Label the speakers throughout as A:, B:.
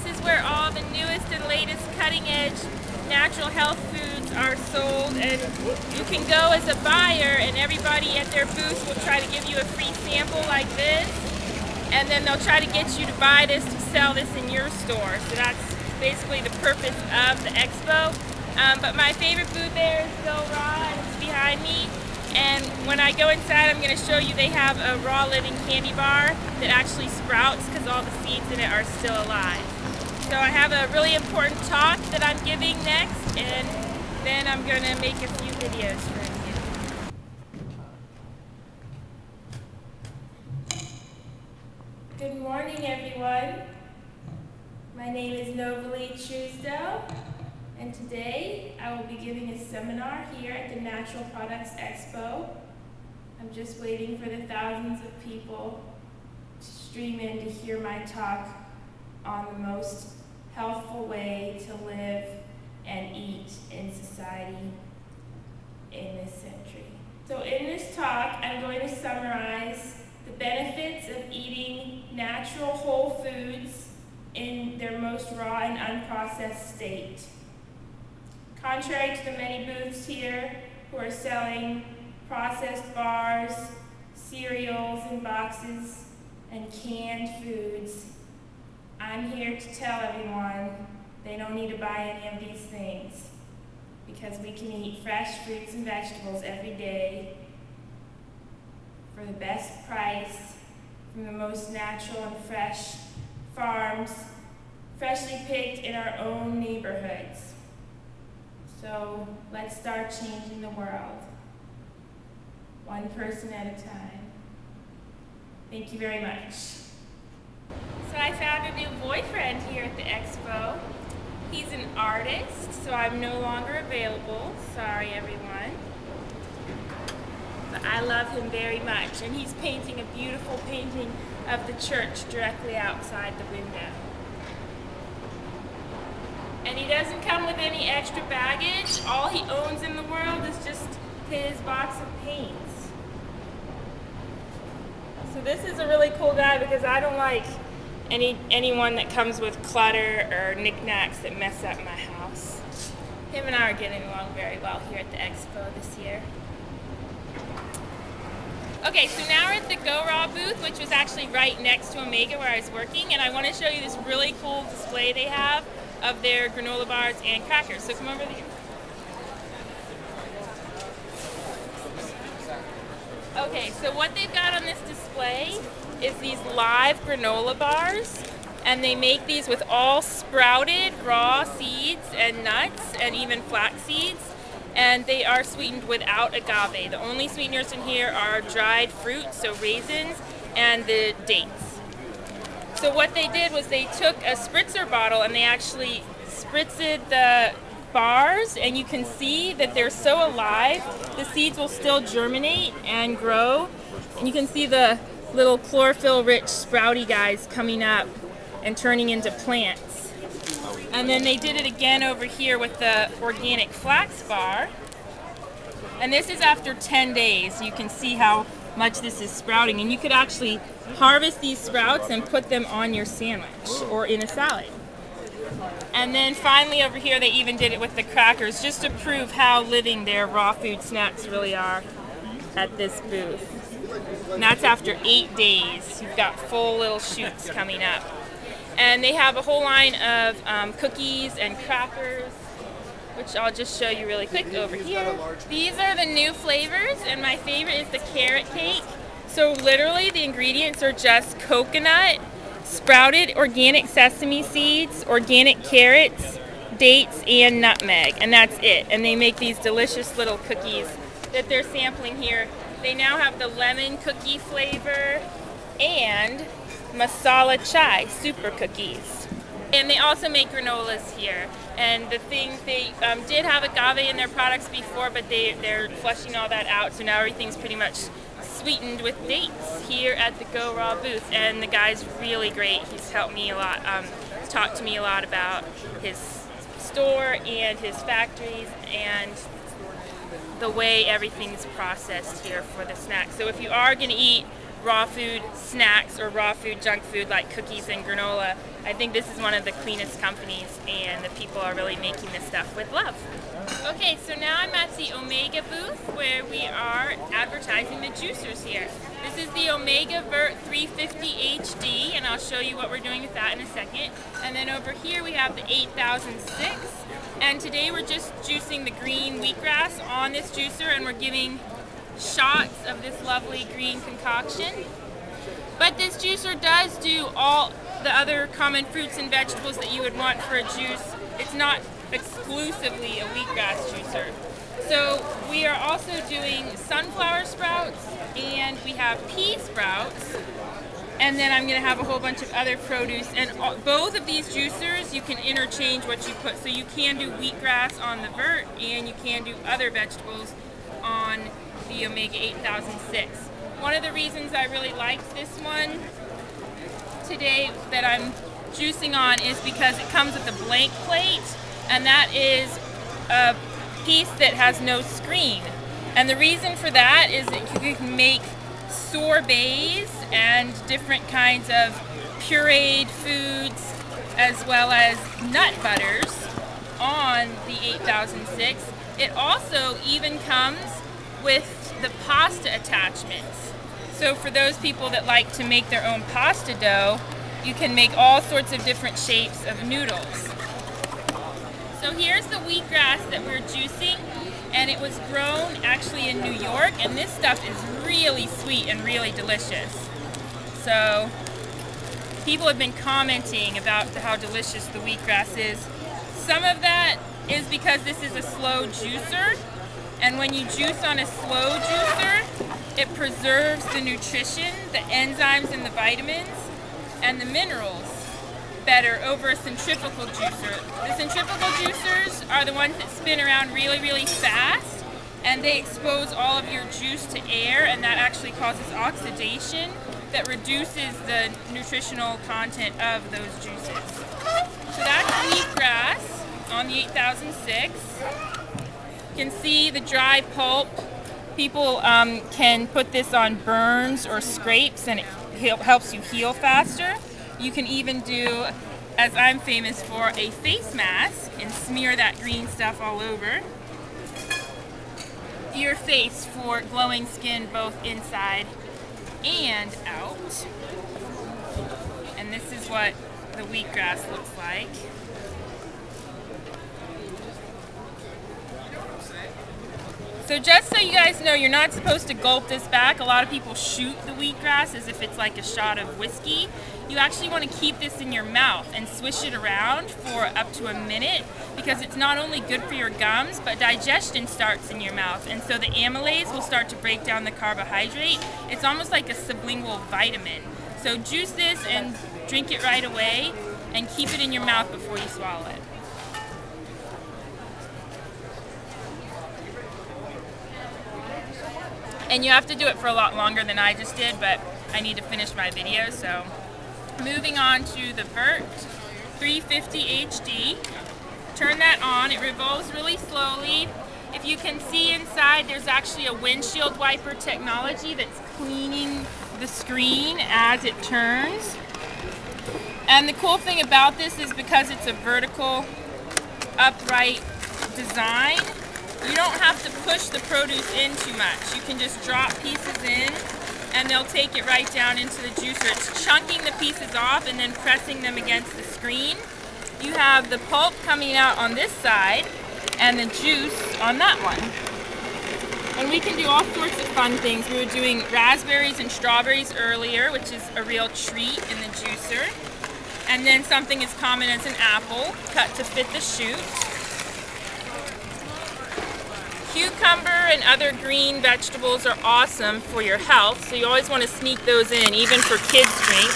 A: is where all the newest and latest cutting-edge natural health foods are sold, and you can go as a buyer and everybody at their booth will try to give you a free sample like this, and then they'll try to get you to buy this to sell this in your store. So that's basically the purpose of the expo. But my favorite booth there is Go Raw, and it's behind me. And when I go inside, I'm going to show you they have a raw living candy bar that actually sprouts because all the seeds in it are still alive. So I have a really important talk that I'm giving next, and then I'm going to make a few videos for you. Good morning, everyone. My name is Novalee Truesdell, and today I will be giving a seminar here at the Natural Products Expo. I'm just waiting for the thousands of people to stream in to hear my talk on the most healthful way to live and eat in society in this century. So in this talk, I'm going to summarize the benefits of eating natural whole foods in their most raw and unprocessed state. Contrary to the many booths here who are selling processed bars, cereals in boxes, and canned foods, I'm here to tell everyone they don't need to buy any of these things because we can eat fresh fruits and vegetables every day for the best price from the most natural and fresh farms, freshly picked in our own neighborhoods. So let's start changing the world, one person at a time. Thank you very much. So I found a new boyfriend here at the Expo. He's an artist, so I'm no longer available. Sorry, everyone. But I love him very much, and he's painting a beautiful painting of the church directly outside the window. And he doesn't come with any extra baggage. All he owns in the world is just his box of paints. So this is a really cool guy because I don't like anyone that comes with clutter or knickknacks that mess up my house. Him and I are getting along very well here at the Expo this year. Okay, so now we're at the Go Raw booth, which was actually right next to Omega where I was working, and I want to show you this really cool display they have of their granola bars and crackers. So come over here. Okay, so what they've got on this display is these live granola bars, and they make these with all sprouted raw seeds and nuts and even flax seeds, and they are sweetened without agave. The only sweeteners in here are dried fruit, so raisins, and the dates. So what they did was they took a spritzer bottle and they actually spritzed the bars, and you can see that they're so alive. The seeds will still germinate and grow, and you can see the little chlorophyll-rich sprouty guys coming up and turning into plants. And then they did it again over here with the organic flax bar. And this is after 10 days. You can see how much this is sprouting, and you could actually harvest these sprouts and put them on your sandwich or in a salad. And then finally over here they even did it with the crackers just to prove how living their raw food snacks really are at this booth. And that's after 8 days. You've got full little shoots coming up. And they have a whole line of cookies and crackers, which I'll just show you really quick over here. These are the new flavors, and my favorite is the carrot cake. So literally the ingredients are just coconut, sprouted organic sesame seeds, organic carrots, dates, and nutmeg, and that's it. And they make these delicious little cookies that they're sampling here. They now have the lemon cookie flavor and masala chai super cookies. And they also make granolas here. And the things, they did have agave in their products before, but they're flushing all that out, so now everything's pretty much sweetened with dates here at the Go Raw booth. And the guy's really great. He's helped me a lot, talked to me a lot about his store and his factories and the way everything's processed here for the snacks. So if you are going to eat raw food snacks or raw food junk food like cookies and granola. I think this is one of the cleanest companies, and the people are really making this stuff with love. Okay, so now I'm at the Omega booth where we are advertising the juicers here. This is the Omega Vert 350 HD, and I'll show you what we're doing with that in a second. And then over here we have the 8006, and today we're just juicing the green wheatgrass on this juicer, and we're giving shots of this lovely green concoction. But this juicer does do all the other common fruits and vegetables that you would want for a juice. It's not exclusively a wheatgrass juicer. So we are also doing sunflower sprouts, and we have pea sprouts, and then I'm going to have a whole bunch of other produce. And both of these juicers, you can interchange what you put. So you can do wheatgrass on the Vert, and you can do other vegetables on the Omega 8006. One of the reasons I really liked this one today that I'm juicing on is because it comes with a blank plate, and that is a piece that has no screen. And the reason for that is that you can make sorbets and different kinds of pureed foods as well as nut butters on the 8006. It also even comes with the pasta attachments. So for those people that like to make their own pasta dough, you can make all sorts of different shapes of noodles. So here's the wheatgrass that we're juicing, and it was grown actually in New York, and this stuff is really sweet and really delicious. So people have been commenting about how delicious the wheatgrass is. Some of that is because this is a slow juicer, and when you juice on a slow juicer, it preserves the nutrition, the enzymes and the vitamins and the minerals better over a centrifugal juicer. The centrifugal juicers are the ones that spin around really, really fast, and they expose all of your juice to air, and that actually causes oxidation that reduces the nutritional content of those juices. So that's wheatgrass on the 8006. You can see the dry pulp. People can put this on burns or scrapes, and it helps you heal faster. You can even do, as I'm famous for, a face mask and smear that green stuff all over your face for glowing skin both inside and out. And this is what the wheatgrass looks like. So just so you guys know, you're not supposed to gulp this back. A lot of people shoot the wheatgrass as if it's like a shot of whiskey. You actually want to keep this in your mouth and swish it around for up to a minute, because it's not only good for your gums, but digestion starts in your mouth. And so the amylase will start to break down the carbohydrate. It's almost like a sublingual vitamin. So juice this and drink it right away, and keep it in your mouth before you swallow it. And you have to do it for a lot longer than I just did, but I need to finish my video. So moving on to the Vert 350 HD. Turn that on. It revolves really slowly. If you can see inside, there's actually a windshield wiper technology that's cleaning the screen as it turns. And the cool thing about this is because it's a vertical upright design, you don't have to push the produce in too much. You can just drop pieces in, and they'll take it right down into the juicer. It's chunking the pieces off and then pressing them against the screen. You have the pulp coming out on this side and the juice on that one. And we can do all sorts of fun things. We were doing raspberries and strawberries earlier, which is a real treat in the juicer. And then something as common as an apple, cut to fit the shoot. Cucumber and other green vegetables are awesome for your health, so you always want to sneak those in, even for kids' drinks.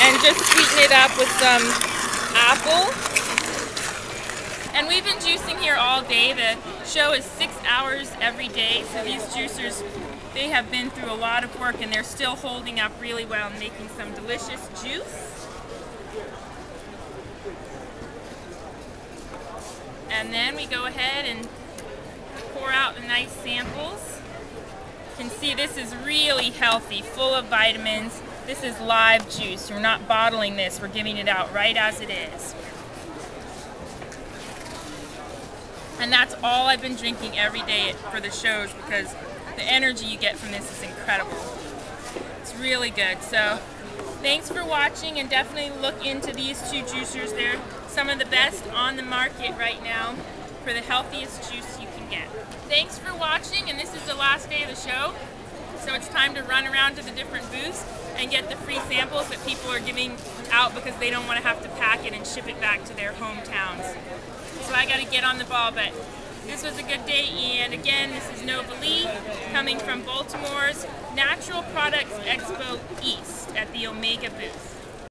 A: And just sweeten it up with some apple. And we've been juicing here all day. The show is 6 hours every day, so these juicers, they have been through a lot of work, and they're still holding up really well and making some delicious juice. And then we go ahead and pour out the nice samples. You can see this is really healthy, full of vitamins. This is live juice. We're not bottling this, we're giving it out right as it is. And that's all I've been drinking every day for the shows because the energy you get from this is incredible. It's really good. So thanks for watching, and definitely look into these two juicers. They're some of the best on the market right now for the healthiest juice you can get. Thanks for watching, and this is the last day of the show. So it's time to run around to the different booths and get the free samples that people are giving out because they don't want to have to pack it and ship it back to their hometowns. So I got to get on the ball, but this was a good day. And again, this is Novalee coming from Baltimore's Natural Products Expo East at the Omega booth.